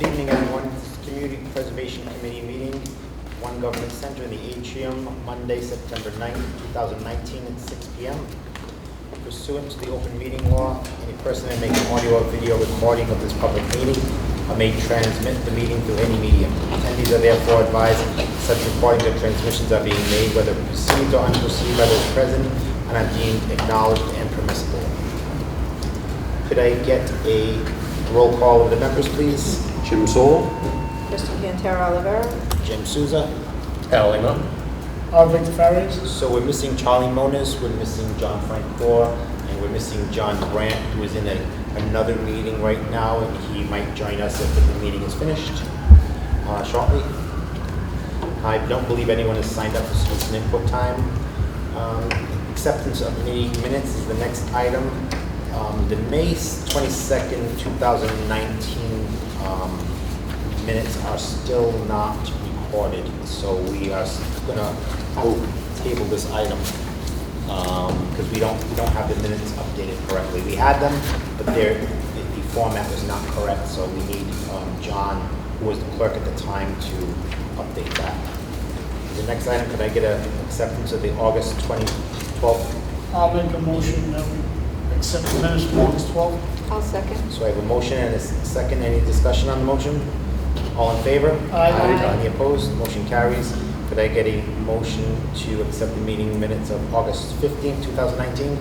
Good evening, everyone. This is Community Preservation Committee meeting, One Government Center in the atrium, Monday, September 9th, 2019 at 6 p.m. Pursuant to the open meeting law, any person that makes audio or video recording of this public meeting may transmit the meeting through any medium. Attendees are therefore advised such recordings or transmissions are being made, whether perceived or unperceived by those present, and are deemed acknowledged and permissible. Could I get a roll call of the members, please? Jim Soul. Kristen Pantera Olivera. Jim Souza. Al Lima. Victor Fares. So we're missing Charlie Moniz, we're missing John Frank Thor, and we're missing John Brandt, who is in another meeting right now, and he might join us if the meeting is finished shortly. I don't believe anyone has signed up for citizen input time. Acceptance of meeting minutes is the next item. The May 22nd, 2019 minutes are still not recorded, so we are gonna table this item because we don't have the minutes updated correctly. We had them, but the format was not correct, so we need John, who was the clerk at the time, to update that. The next item, could I get an acceptance of the August 2012? I'll make a motion that we accept the minutes from August 12th. I'll second. So I have a motion and a second. Any discussion on the motion? All in favor? Aye. Any opposed? Motion carries. Could I get a motion to accept the meeting minutes of August 15, 2019?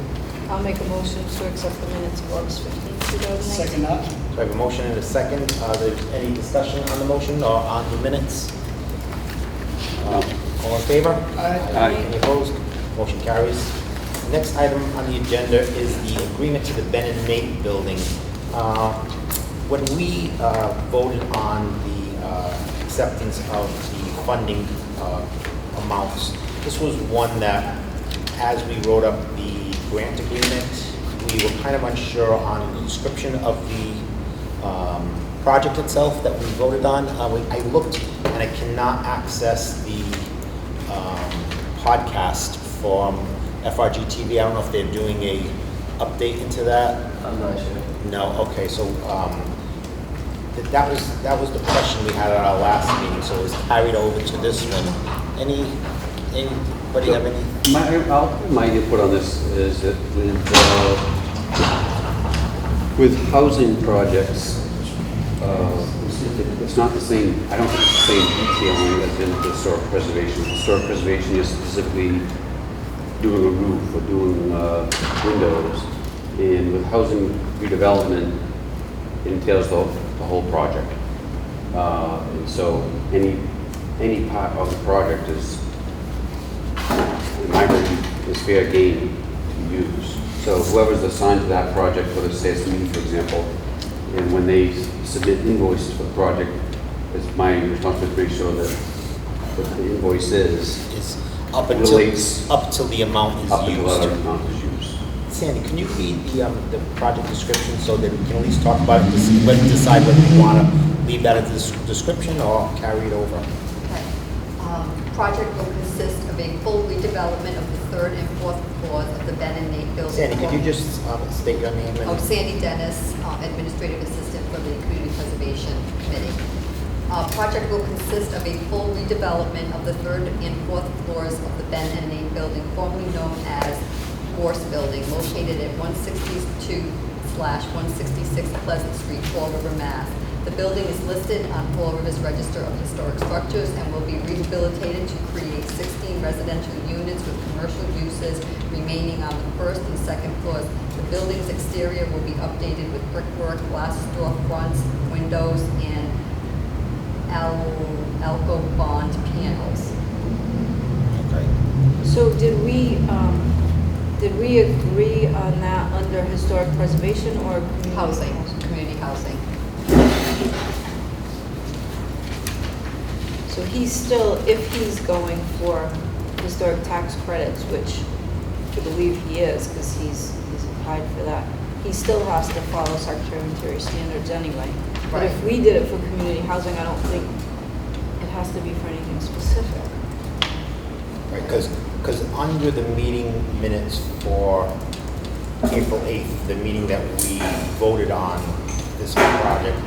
I'll make a motion to accept the minutes of August 15, 2019. Second that. So I have a motion and a second. There any discussion on the motion or on the minutes? All in favor? Aye. Any opposed? Motion carries. Next item on the agenda is the agreement to the Ben and Nate building. When we voted on the acceptance of the funding amounts, this was one that, as we wrote up the grant agreement, we were kind of unsure on the description of the project itself that we voted on. I looked and I cannot access the podcast from FRG TV. I don't know if they're doing a update into that. I'm not sure. No, okay, so that was the question we had at our last meeting, so it was carried over to this one. Anybody have any? My input on this is that with housing projects, it's not the same, I don't think it's the same detailing as in historic preservation. Historic preservation is specifically doing a roof or doing windows. And with housing redevelopment, it entails the whole project. And so any part of the project is, in my view, is fair game to use. So whoever's assigned to that project, whether it's me, for example, and when they submit invoices for the project, it's my responsibility to make sure that what the invoice is Up relates until the amount is up to used. whatever amount is used. Sandy, can you read the project description so that we can at least talk about it, decide whether we want to leave that as the description or carry it over? Okay. Project will consist of a full redevelopment of the third and fourth floors of the Ben and Nate building. Sandy, could you just state your name? Oh, Sandy Dennis, Administrative Assistant for the Community Preservation Committee. Project will consist of a full redevelopment of the third and fourth floors of the Ben and Nate building, formerly known as Gorse Building, located at 162/166 Pleasant Street, Fall River, Mass. The building is listed on Fall River's Register of Historic Structures and will be rehabilitated to create 16 residential units with commercial uses remaining on the first and second floors. The building's exterior will be updated with brickwork, glass door fronts, windows, and Alco bond panels. Okay. So did we agree on that under historic preservation or Community housing. So he's still, if he's going for historic tax credits, which I believe he is because he's applied for that, he still has to follow Secretary of Interior standards anyway. But if we did it for community housing, I don't think it has to be for anything specific. Right, because under the meeting minutes for April 8th, the meeting that we voted on this project,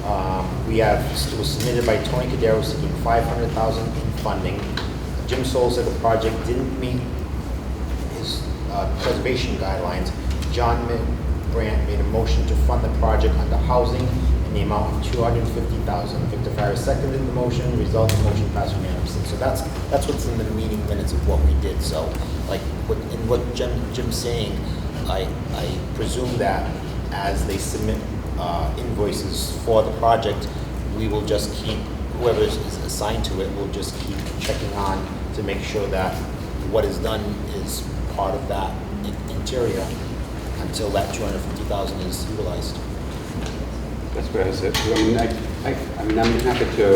It was submitted by Tony Cadero seeking $500,000 in funding. Jim Soul said the project didn't meet his preservation guidelines. John Brandt made a motion to fund the project under housing in the amount of $250,000. Victor Farris seconded the motion, resulting motion passed unanimously. So that's what's in the meeting minutes of what we did. So, like, what Jim's saying, I presume that as they submit invoices for the project, we will just keep, whoever is assigned to it will just keep checking on to make sure that what is done is part of that interior until that $250,000 is utilized. That's what I said. I mean, I'm happy to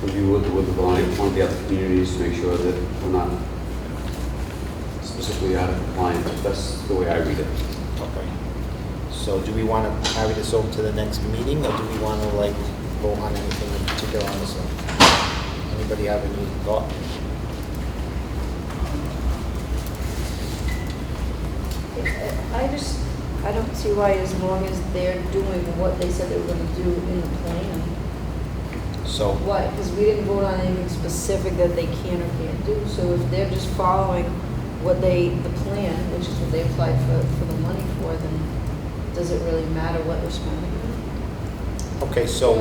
review with one of the other communities to make sure that we're not specifically out of compliance. That's the way I read it. Okay. So do we want to carry this over to the next meeting, or do we want to like vote on anything in particular on this one? Anybody have any thought? I don't see why, as long as they're doing what they said they were gonna do in the plan. So, Why? Because we didn't vote on anything specific that they can or can't do. So if they're just following the plan, which is what they applied for the money for, then does it really matter what they're spending on? okay, so,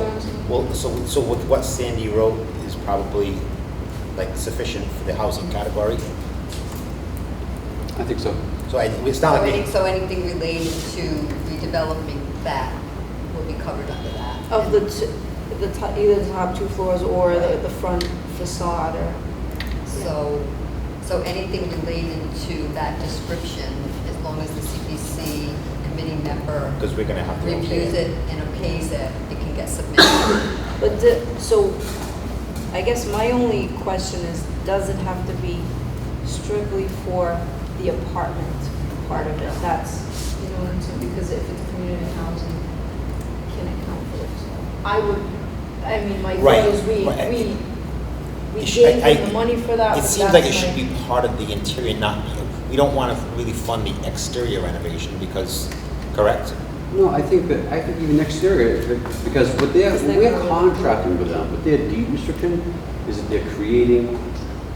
well, so with what Sandy wrote is probably like sufficient for the housing category. I think so. So it's not like, So anything related to redeveloping that will be covered under that. Of either the top two floors or the front facade or. So anything related to that description, as long as the CPC committee member because we're going to have to okay reviews it and okays it, it can get submitted. But so, I guess my only question is, does it have to be strictly for the apartment part of it? That's, you know what I'm saying? Because if it's community housing, can it count for it? My Right, thought is right. we It should- gave them the money for that. It but seems like it that's should my- be part of the interior, not, we don't want to really fund the exterior renovation because, correct? No, I think even exterior, because what we're contracting with them, but their deed restriction is that they're creating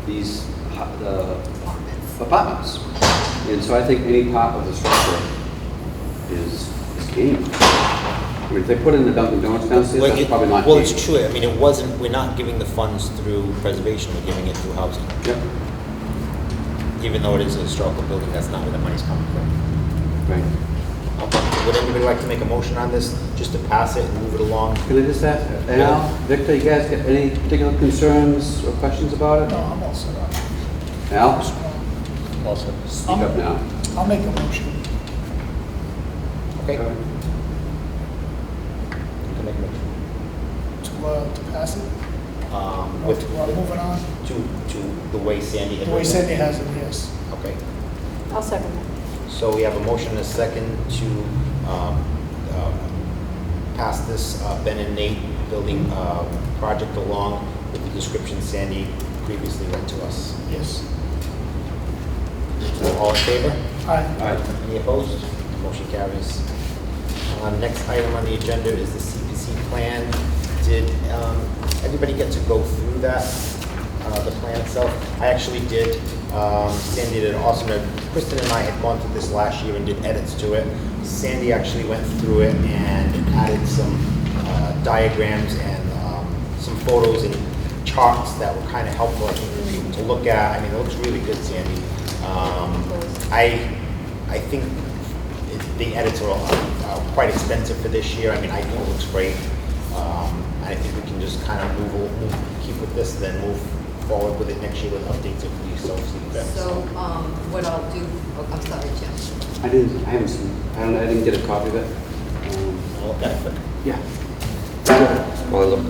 these apartments. And so I think any part of the structure is game. I mean, if they put in the Dunkin' Donuts downstairs, that's probably not. Well, game. it's true. I mean, we're not giving the funds through preservation, we're giving it through housing. Yep, Even though it is a historical building, that's not where the money's coming from. right. Okay. Would anybody like to make a motion on this, just to pass it and move it along? Can I just ask, Al, Victor, you guys got any particular concerns or questions about No, it? I'm all set on it. Al, Speak up now. I'll make a motion. Okay. You can make a motion. To pass it? With, Moving on. to the way Sandy had The way written it? Sandy has it, yes. Okay. I'll second that. So we have a motion and a second to pass this Ben and Nate building project along with the description Sandy previously read to us. Yes. All in favor? Aye. All right. Any opposed? Motion carries. Next item on the agenda is the CPC plan. Did everybody get to go through that, the plan itself? I actually did. Sandy did an awesome job. Kristen and I had gone through this last year and did edits to it. Sandy actually went through it and added some diagrams and some photos and charts that were kind of helpful, I think, for people to look at. I mean, it looks really good, Sandy. I think the edits are quite expensive for this year. I mean, I think it looks great. I think we can just kind of keep with this, then move forward with it next year with updates if we so see fit. So, what I'll do, I'm sorry, Jim. I haven't seen, I didn't get a copy of it. I'll look at it quick. Yeah. Well, I look.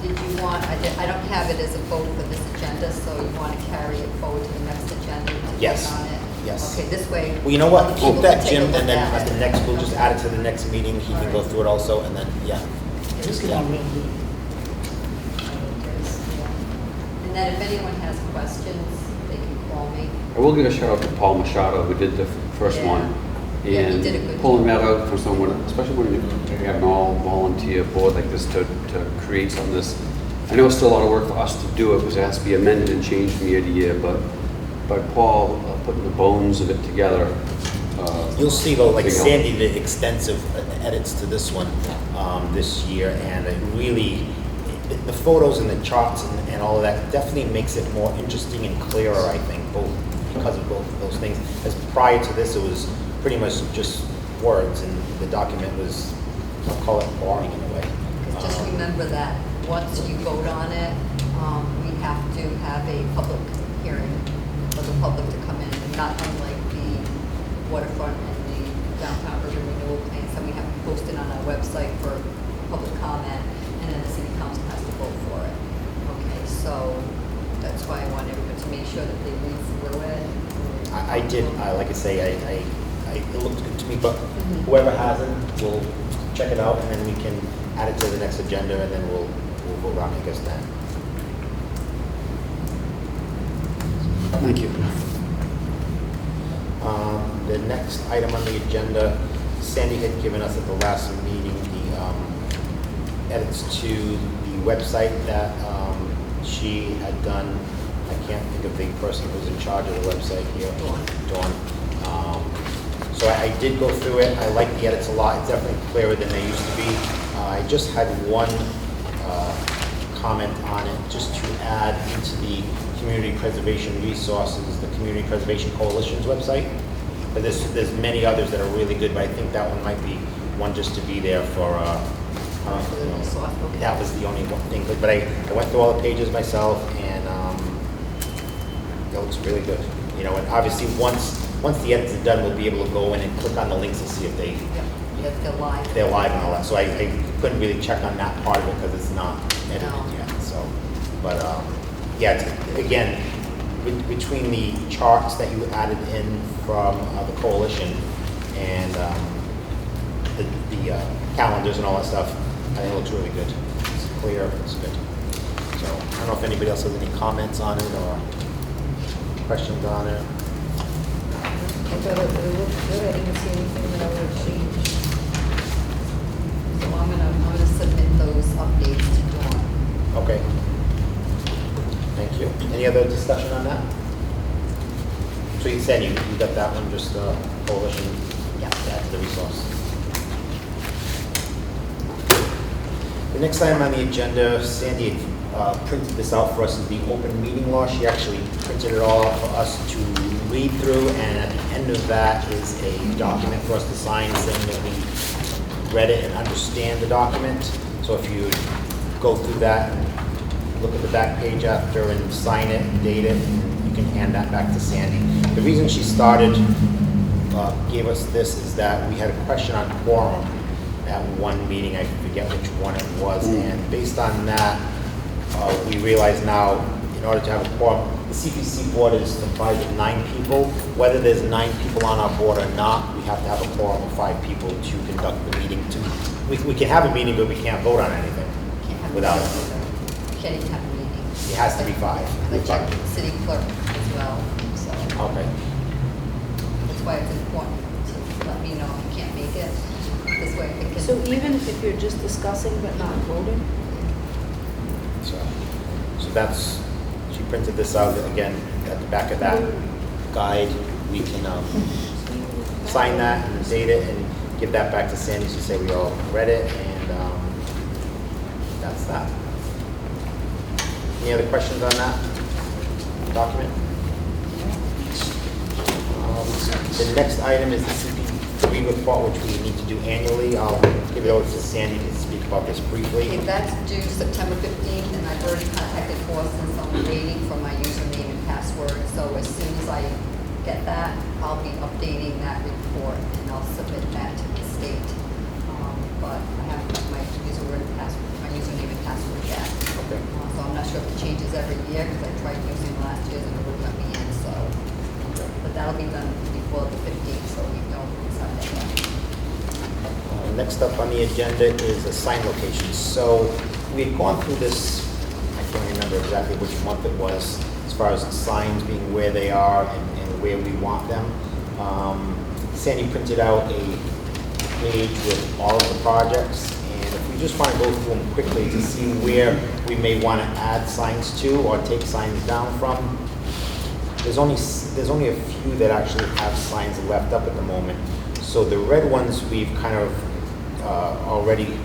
Did you want, I don't have it as a vote for this agenda, so you want to carry it forward to the next agenda and vote Yes. on it? Yes. Okay, this way. Well, you know what? other Keep people that, can take a Jim, look and then at at the it. next, we'll just add it to the next meeting. He can go through it also, and then, yeah. This came out real good. And then if anyone has questions, they can call me. I will give a shout out to Paul Machado, who did the first Yeah. one. Yeah, he And did a good pulling job. that out for someone, especially when you have an all-volunteer board like this to create some of this. I know it's still a lot of work for us to do it because it has to be amended and changed from year to year, but by Paul putting the bones of it together. You'll see though, like big help. Sandy did extensive edits to this one this year, and it really, the photos and the charts and all of that definitely makes it more interesting and clearer, I think, both because of both of those things. As prior to this, it was pretty much just words, and the document was, I'll call it boring in a way. Because just remember that once you vote on it, we have to have a public hearing for the public to come in, and not unlike the waterfront and the downtown urban renewal plans, and we have to post it on our website for public comment, and then the city council has to vote for it. Okay, so that's why I want everyone to make sure that they read through it. I did, like I say, it looked good to me, but Mhm. whoever hasn't, will check it out, and then we can add it to the next agenda, and then we'll vote on it, I guess, then. Thank you. The next item on the agenda, Sandy had given us at the last meeting the edits to the website that she had done. I can't think of the person who's in charge of the website here. Dawn. So I did go through it. I like the edits a lot. It's definitely clearer than they used to be. I just had one comment on it, just to add into the Community Preservation Resources, the Community Preservation Coalition's website. But there's many others that are really good, but I think that one might be one just to be there for, For the resource, okay. that was the only one thing. But I went through all the pages myself, and it looks really good. You know, and obviously, once the edits are done, we'll be able to go in and click on the links and see if Yep, if they're live. they're live and all that. So I couldn't really check on that part of it because it's not edited No. yet. So, but yeah, again, between the charts that you added in from the coalition and the calendars and all that stuff, I think it looks really good. It's clear, it's good. So I don't know if anybody else has any comments on it or questions on it. I thought it looked good, I didn't see anything that I would have changed. So I'm gonna submit those updates to Dawn. Okay. Thank you. Any other discussion on that? So you said you got that one, just coalition, Yeah. add to the resource. The next item on the agenda, Sandy printed this out for us, is the open meeting law. She actually printed it all out for us to read through, and at the end of that is a document for us to sign saying that we read it and understand the document. So if you go through that, look at the back page after and sign it and date it, and you can hand that back to Sandy. The reason she gave us this is that we had a question on quorum at one meeting, I forget which one it was, and based on that, we realize now, in order to have a quorum, the CPC board is comprised of 9 people. Whether there's 9 people on our board or not, we have to have a quorum of 5 people to conduct the meeting. We can have a meeting, but we can't vote on anything Can't have a without it. meeting. Can't even have a meeting. It has to be 5. And I checked with the city clerk as well, so Okay. that's why it's important to let me know if you can't make it. This way I can. So even if you're just discussing but not voting? So that's, she printed this out again at the back of that guide. We can sign that and date it and give that back to Sandy to say we all read it, and that's that. Any other questions on that document? The next item is the CP3 report, which we need to do annually. I'll give it over to Sandy to speak about this briefly. Okay, that's due September 15th, and I've already contacted Boston, so I'm waiting for my username and password. So as soon as I get that, I'll be updating that report, and I'll submit that to the state. But I haven't got my username and password yet. Okay. So I'm not sure if it changes every year, because I tried using last year's and it wouldn't let me in, so. But that'll be done before the 15th, so we know it's not that yet. Next up on the agenda is the sign locations. So we had gone through this, I can't remember exactly which month it was, as far as the signs being where they are and where we want them. Sandy printed out a page with all of the projects, and if we just want to go through them quickly to see where we may want to add signs to or take signs down from, there's only a few that actually have signs left up at the moment. So the red ones we've kind of already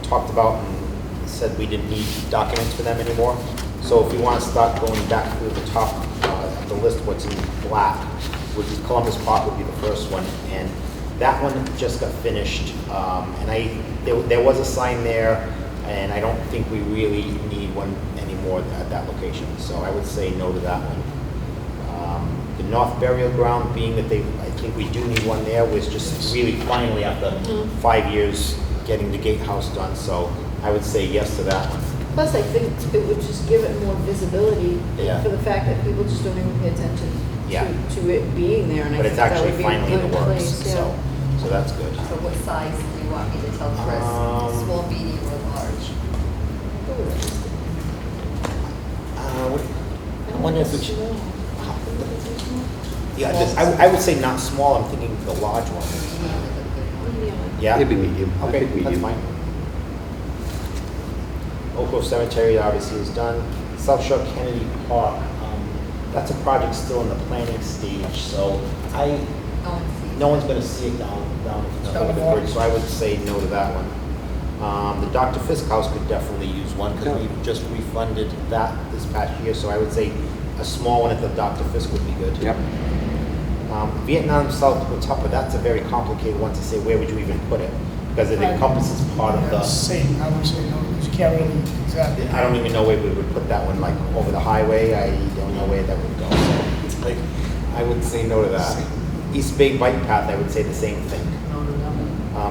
talked about and said we didn't need documents for them anymore. So if we want to start going back through the top of the list, what's in black, would be Columbus Park would be the first one. And that one just got finished. And there was a sign there, and I don't think we really need one anymore at that location. So I would say no to that one. The North Burial Ground, being that I think we do need one there, was just really finally after 5 years getting the gatehouse done. So I would say yes to that one. Plus, I think it would just give it more visibility Yeah. for the fact that people just don't even pay attention Yeah. to it being there. And I But it's think that actually would be a finally in the good works, place, so that's good. So what size do you want me to tell Chris? Small, medium, or large? I wonder if we should. Yeah, I would say not small. I'm thinking the large one. Medium is a good one. Yeah. Maybe medium. I Okay, think that's medium. fine. Oak Grove Cemetery obviously is done. South Shore Kennedy Park, that's a project still in the planning stage, so no one's gonna see it down over the bridge, so I would say no to that one. The Dr. Fisk House could definitely use one, because Yeah. we've just refunded that this past year, so I would say a small one at the Dr. Fisk would be good. Yep. Vietnam South Watuppa, that's a very complicated one to say, where would you even put it? Because it encompasses part of the, Same, I would say no, because you can't really exactly. I don't even know where we would put that one, like over the highway, I don't know where that would go, so it's like, I would say no to that. East Bay Bike Path, I would say the same thing.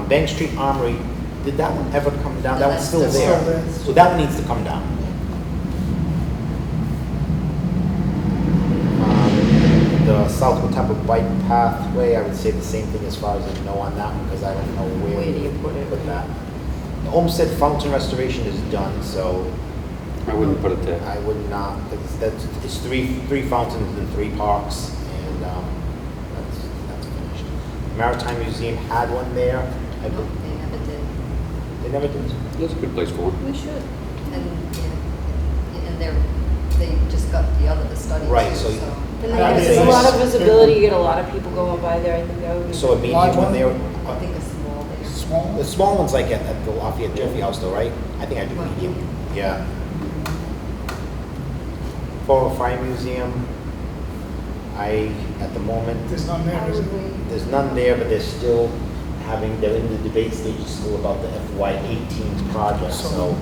Bank Street Armory, did that one ever come down? That one's still That's still there. there. So that one needs to come down. The South Watuppa Bike Pathway, I would say the same thing as far as I know on that one, because I don't know where Where do we you would put it? put that. The Homestead Fountain Restoration is done, so I wouldn't put it there. I would not, because it's three fountains and 3 parks, and that's finished. Maritime Museum had one there. I No, bel- they never did. They never did. That's a good place for one. We should. And they just got the study Right, too, so- And Yeah, there's it's a lot of nice. visibility, you get a lot of people going by there, I think that would be. So a medium Large one one? there. I think a small there. Small? The small one's like at the Lafayette Trophy House though, right? I think I do What, medium. medium? Yeah. Fall Fire Museum, at the moment, There's none there, is it? there's none there, but they're in the debate stage still about the FY18 project, so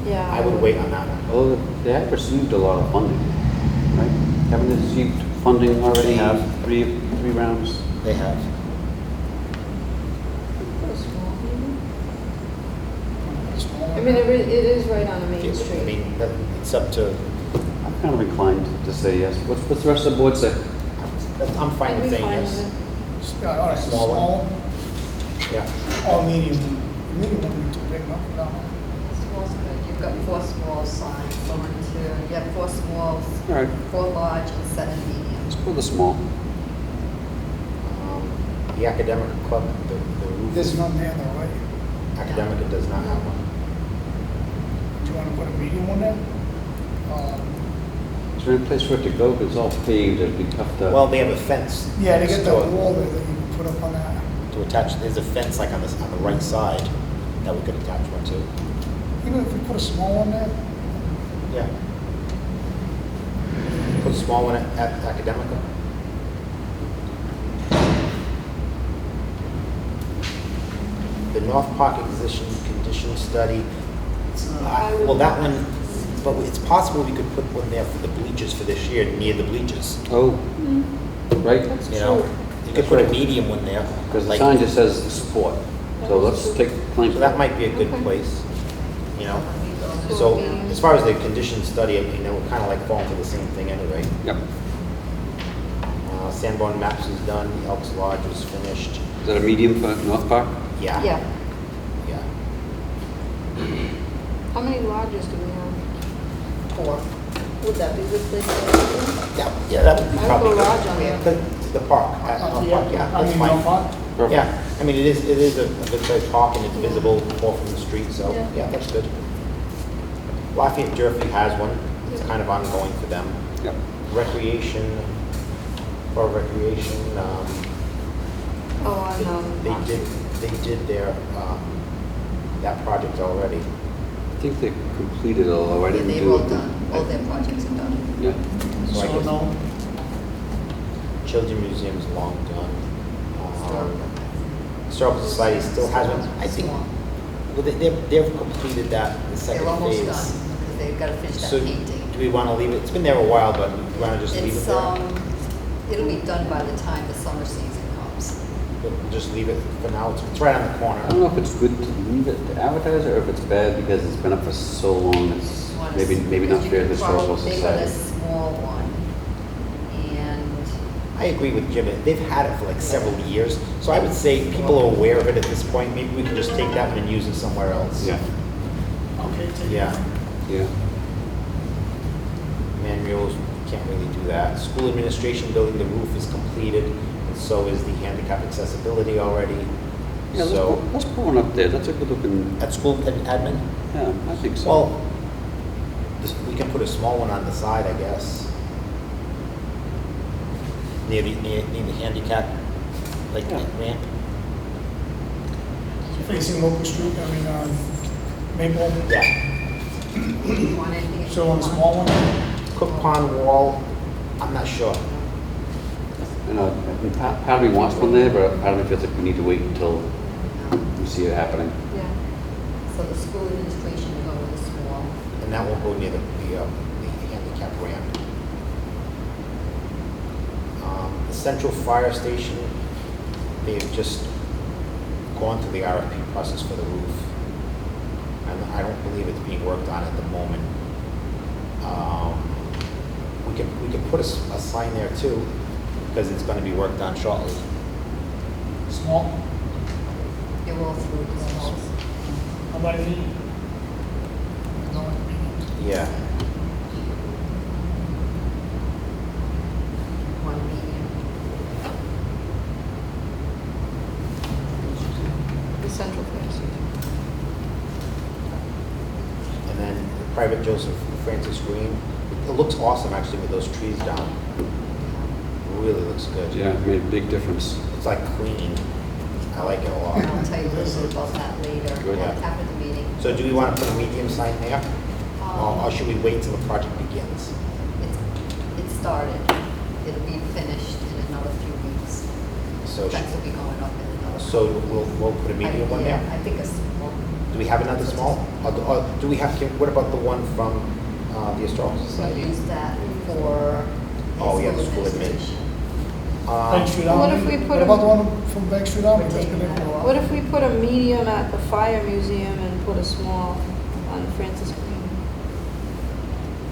Yeah. I would wait on that one. Although they have received a lot of funding, right? Haven't they received funding already? They have. Three rounds? They have. I mean, it is right on the main I street. mean, it's up to, I'm kind of inclined to say yes. What's the rest of the board say? I'm fine I'd with be saying fine yes. with it. Yeah, all right, Small one. small, Yeah. or medium. Medium wouldn't be too big, no? Small's good. You've got 4 small signs, 1, 2, you have 4 smalls, All right, 4 large, and 7 medium. let's go the small. The Academic Club, the roof. There's none there though, right? Academic does not have one. Do you want to put a medium one there? Is there any place for it to go? 'Cause it's all paved, it'd be tough to. Well, they have a fence. Yeah, they next get to that it wall there that you can put up on that. To attach, there's a fence like on the right side that we could attach one to. Even if we put a small one there, Yeah. Put a small one at Academica. The North Park Existing Condition Study, well, that one, but it's possible we could put one there for the bleachers for this year, near the bleachers. Oh, right? That's You know, true. you could put a medium one there. Because the like- sign just says support. So let's take claim. So that might be a good Okay. place, you know? So as far as the condition study, I mean, it would kind of like fall into the same thing anyway. Yep. Sanborn Maps is done, Elks Lodge is finished. Is that a medium for North Park? Yeah. Yeah. How many lodges do we have? 4. Would that be a good place to go? Yeah, that would be I would probably go good. lodge on there. But the park. Yeah, that's fine. Perfect. Yeah, I mean, it is a good sized park and it's visible all from the street, so, Yeah. yeah, that's good. Lafayette Durfee has one, it's kind of ongoing for them. Yep. Recreation, they did their, that project already. I think they completed, although I Yeah, didn't they've do all it. done, all their projects are done. Yeah. So I So guess- no, Children Museum's long done. Historical. Historical Society still has one, I think, Small. well, they've completed that, the second They're almost phase. done, because they've got to finish So, that painting. do we want to leave it, it's been there a while, but do we want to just leave it It's, there? it'll be done by the time the summer season comes. We'll just leave it for now, it's right on the I don't corner. know if it's good to leave it to advertise or if it's bad because it's been up for so long, it's Wanna maybe not because you fair to could Historical probably- They've got a Society. small one, and I agree with Jim, they've had it for like several years, so I would say people are aware of it at this point, maybe we can just take that one and use it somewhere else. Yeah, okay, take it. Yeah, yeah. man mules, can't really do that. School administration building, the roof is completed, and so is the handicap accessibility already. Yeah, So, let's put one up there. That's a good looking, at school admin, yeah, I think so. well, we can put a small one on the side, I guess. Near the handicap, like Yeah. ramp. Facing Locust Street, I mean, Maple, Yeah. you want anything? so on a small one, Cook Pond Wall, I'm not sure. You know, and part of me wants one there, but part of me feels like we need to wait until we see it happening. Yeah. So the school administration will go with a small. And that won't go near the handicap ramp. The Central Fire Station, they've just gone through the RFP process for the roof. And I don't believe it's being worked on at the moment. We can put a sign there too, because it's gonna be worked on shortly. small, They're all through the smalls. how about the? No, Yeah. One medium. The central place. And then the private Joseph Francis Green, it looks awesome actually with those trees down. Really looks good. Yeah, it made a big difference. It's like clean. I like it a lot. And I'll tell you a little bit about that later, Good. after the meeting. So do we want to put a medium sign there? Or Um, should we wait till the project begins? It started. It'll be finished in another few weeks. So, Checks will be going up in another. so we'll put a medium one Yeah, there? I think a small. Do we have another small? Or do we have, what about the one from the Historical So Society? use that for. Oh, yeah, the school admin. administration. Bank Street What Army. if we put What a- about the one from Bank Street Army? We're taking that off. What if we put a medium at the fire museum and put a small on Francis Green?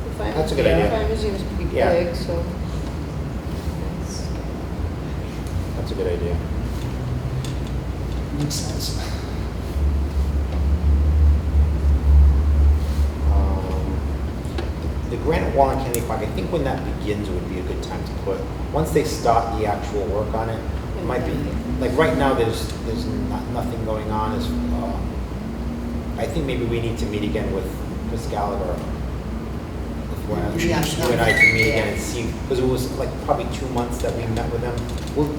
The fire- That's a good the idea. Fire museum is pretty Yeah. big, so. That's a good idea. Makes sense. The granite wall in Kennedy Park, I think when that begins would be a good time to put, once they start the actual work on it, it might be, like right now, there's nothing going on as, I think maybe we need to meet again with Chris Gallagher. If we're- Yeah. You and I can meet again and see, because it was like probably 2 months that we met with him.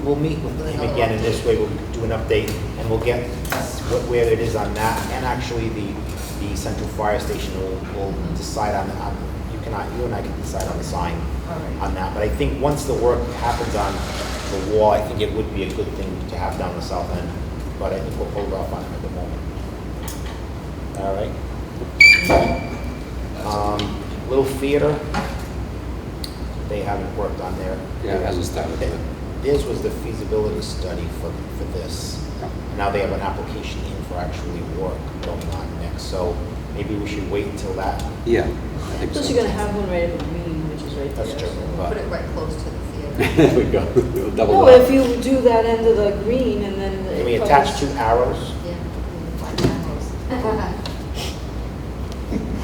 We'll meet with him again, and this way we'll do an update, and we'll get where it is on that, and actually the central fire station will decide on, you and I can decide on the sign All right. on that. But I think once the work happens on the wall, I think it would be a good thing to have down the south end. But I think we'll hold off on it at the moment. All right. Little theater, they haven't worked on their. Yeah, it hasn't started yet. Theirs was the feasibility study for this. Now they have an application in for actually work going on next. So maybe we should wait until that. Yeah, I think Plus so. you're gonna have one right at the green, which is right there. That's true. We'll put it right close to the theater. There we go. We'll double No, that. if you do that end of the green and then. Can we it attach covers- 2 arrows? Yeah. Five arrows.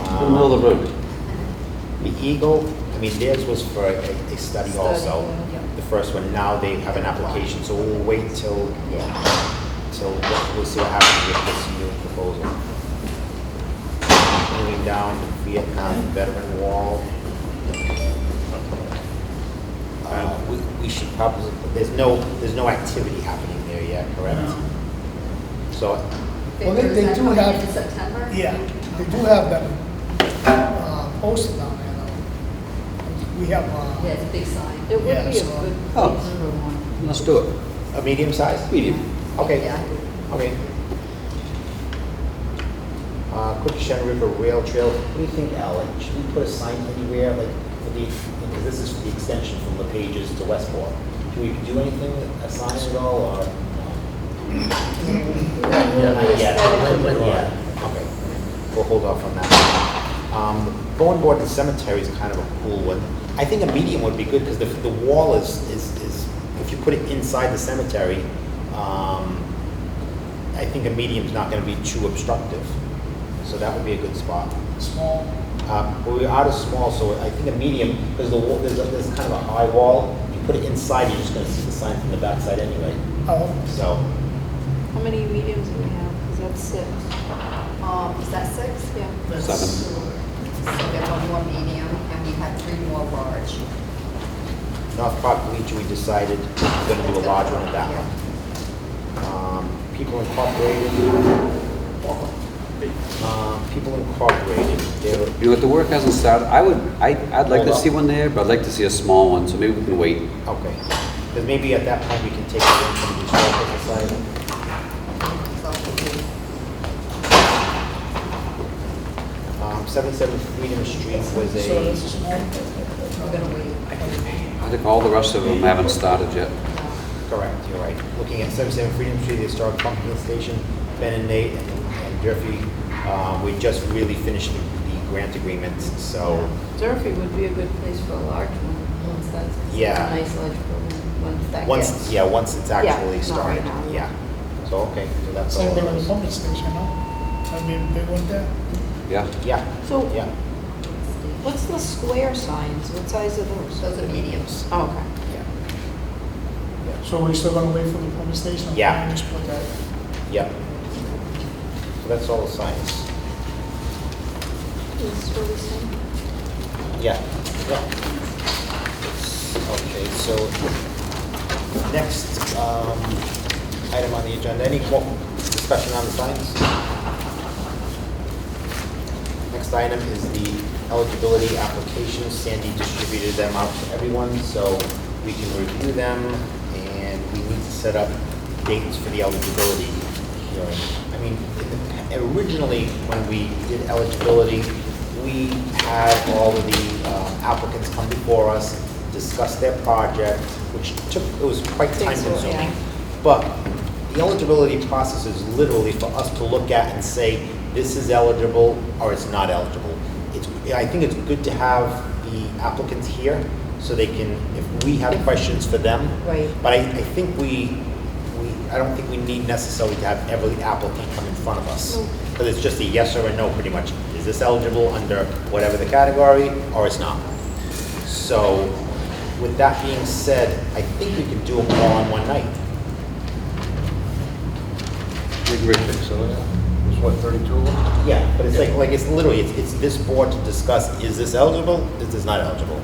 In the middle of the road. The Eagle, I mean, theirs was for a study Study, also. yeah. The first one. Now they have an application, so we'll wait till Yeah. we'll see what happens with this new proposal. Moving down to Vietnam Veteran Wall. We should probably, there's no activity happening there yet, correct? No. So, Well, they Victor, is that do coming have- in September? Yeah, they do have them posted down there, though. We have, Yeah, it's a big sign. It would Yeah, be a so- good Oh. place for one. Let's do it. a medium size? Medium. Okay. Yeah. Okay. Quickenham River Rail Trail, what do you think, Al? Like, should we put a sign anywhere, like, for the, because this is for the extension from the Pages to Westport. Should we do anything, a sign at all, or? Not yet. Okay, we'll hold off on that. Going board the cemetery is kind of a cool one. I think a medium would be good, because the wall is, if you put it inside the cemetery, I think a medium's not gonna be too obstructive. So that would be a good spot. small, Well, we're out of small, so I think a medium, because the wall, there's kind of a high wall. If you put it inside, you're just gonna see the sign from the backside anyway. oh, So, How many mediums do we have? Because that's 6. Is that 6? Yeah. that's. Seven. So we have 1 more medium, and we have 3 more large. North Park Bleacher, we decided we're gonna do a large one at that one. People Incorporated. People Incorporated, they're, You know what, the work hasn't started. I'd like to see one there, but I'd like to see a small one, so maybe we can wait. okay. Because maybe at that point we can take it in from the historical society. So we'll do 77 Freedom Street was So that's a, small. We're gonna wait. I think all the rest of them haven't started yet. correct, you're right. Looking at 77 Freedom Street, the historic pumpkin station, Ben and Nate and Durfee, we just really finished the grant agreements, so, Durfee would be a good place for a large one, once that's Yeah. a nice large program, once that once, gets. yeah, once it's actually not right started, now. yeah. So, okay, so that's all. Same thing of with the those. pumping station, no? I mean, big one there. Yeah. Yeah, So yeah. what's the square signs? What size are those? Those are mediums. Oh, okay. So we're still gonna wait for the pumping station? Yeah. And just put that, Yep. So that's all the signs. Is this what we said? Yeah, yeah. Okay, so next item on the agenda, any more discussion on the signs? Next item is the eligibility applications. Sandy distributed them out to everyone, so we can review them, and we need to set up dates for the eligibility hearing. I mean, originally, when we did eligibility, we had all of the applicants come before us, discuss their project, which it was quite time Takes a while, consuming. yeah. But the eligibility process is literally for us to look at and say, this is eligible or it's not eligible. I think it's good to have the applicants here so they can, if we have questions for them. Right. But I think I don't think we need necessarily to have every applicant come in front of us. No. Because it's just a yes or a no, pretty much. Is this eligible under whatever the category, or it's not? So, with that being said, I think we can do them all on one night. So, there's what, 32 of them? Yeah, but it's like it's literally, it's this board to discuss, is this eligible, is this not eligible?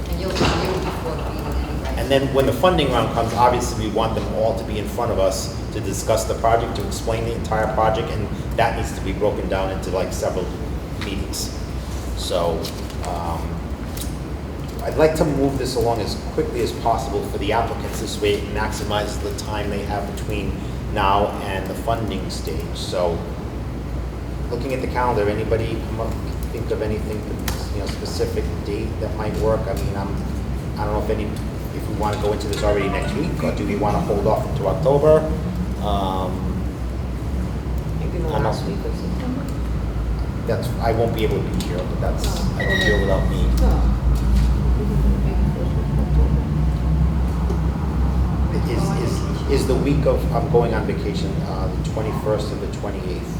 And you'll review before the meeting anyway. And then when the funding round comes, obviously, we want them all to be in front of us to discuss the project, to explain the entire project, and that needs to be broken down into like several meetings. So, I'd like to move this along as quickly as possible for the applicants. This way it maximizes the time they have between now and the funding stage. So, looking at the calendar, anybody come up, think of anything, specific date that might work? I mean, I don't know if we want to go into this already next week, or do we want to hold off until October? Maybe the I'm not- last week of September? I won't be able to be here, but I can deal without me. No. Maybe first week of October. Is the week of, I'm going on vacation, the 21st and the 28th.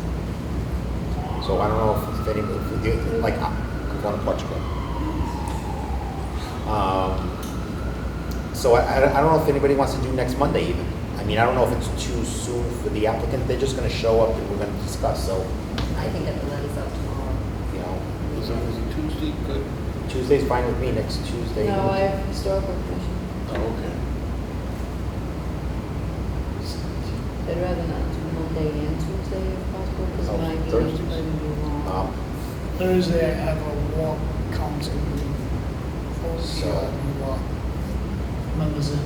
So I don't know if anybody, like, I'm going to Portugal. So I don't know if anybody wants to do next Monday even. I mean, I don't know if it's too soon for the applicant. They're just gonna show up and we're gonna discuss, so, I can get the letters out tomorrow. you know, Is it Tuesday? Good. Tuesday's fine with me, next Tuesday. No, I have historical commission. Oh, okay. I'd rather not do Monday and Tuesday if possible, because Oh, my meeting's Thursdays? going to be long. Thursday, I have a war council meeting for the So- new members in.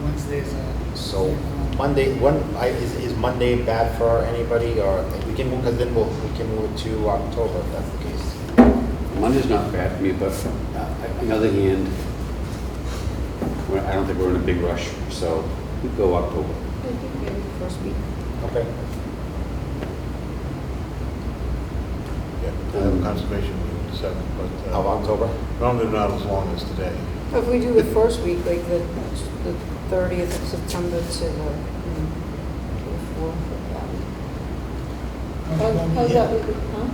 Wednesday's So Monday, is Monday bad for anybody, or we can move, because then we can move it to October if that's the case. Monday's not bad for me, but on the other hand, I don't think we're in a big rush, so we go October. I think maybe the first week. Okay. Yeah, I have a conservation meeting the 7th, but. Of October? Normally not as long as today. If we do the first week, like the 30th of September to the 4th of that week. How's that week, huh?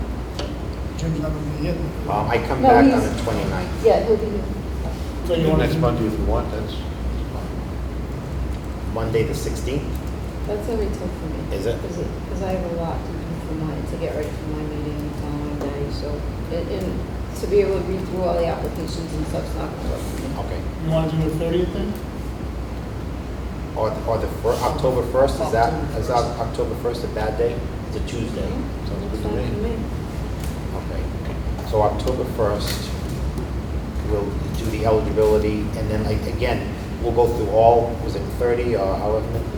Jim's not gonna be here. I come No, back on he's- the 29th. Yeah, he'll be here. So you want Next to Monday if you want, that's fine. Monday, the 16th? That's gonna be tough for me. Is it? Because I have a lot to do to get ready for my meeting the following day, so, and to be able to read through all the applications and stuff's not gonna work for me. Okay. You want to do the 30th then? Or October 1st, is that, October is October 1st a bad day? It's a Tuesday. Sounds good It's to fine me. for me. Okay. So October 1st, we'll do the eligibility, and then like, again, we'll go through all, was it 30 or however many? Yeah,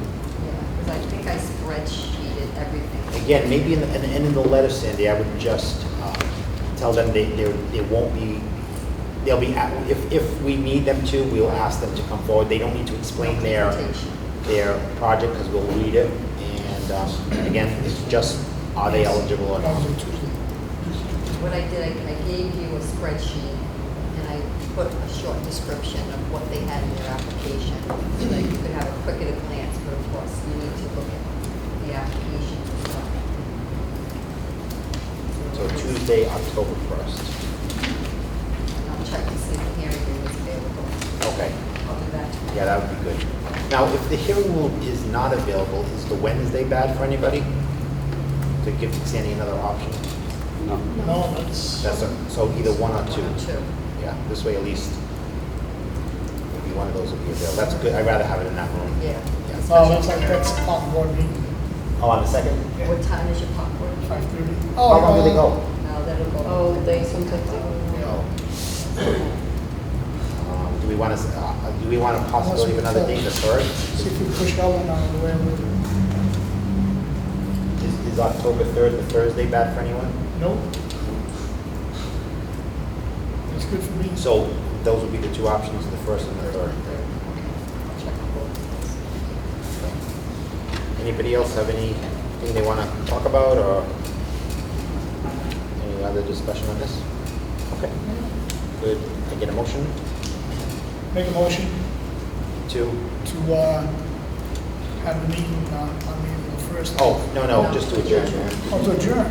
because I think I spreadsheeted everything. Again, maybe in the letter, Sandy, I would just tell them they won't be, they'll be, if we need them to, we'll ask them to come forward. They don't need to explain their project, because we'll read it. And again, it's just, are they eligible or That not? was a Tuesday. What I did, I gave you a spreadsheet, and I put a short description of what they had in their application, so that you could have a quick at a glance, but of course, you need to look at the application as well. So Tuesday, October 1st. And I'll check to see if the hearing room is available. Okay. I'll do that tomorrow. Yeah, that would be good. Now, if the hearing room is not available, is the Wednesday bad for anybody? To give Sandy another option? No. No, that's, So either one or two. One or two. Yeah, this way at least, maybe one of those will be available. That's good, I'd rather have it in that room. Yeah. oh, that's like, that's pop board meeting. Oh, on the second? What time is your popcorn? 5:30. How long do they go? No, that'll go. Oh, they sometimes they go. Do we want a possibility of another date, the third? See if we push Ellen out of the way a little bit. Is October 3rd, the Thursday bad for anyone? Nope. That's good for me. So those would be the two options, the first and the third. I'll check on both. Anybody else have anything they want to talk about, or any other discussion on this? Okay, good. I get a motion Make a motion to, to have the meeting on the first. oh, no, just to adjourn. Oh, to adjourn.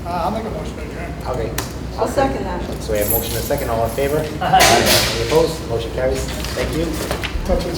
I'll make a motion to adjourn. Okay. I'll second that. So we have motion and second, all in favor? Any opposed? Motion carries. Thank you. Touch it.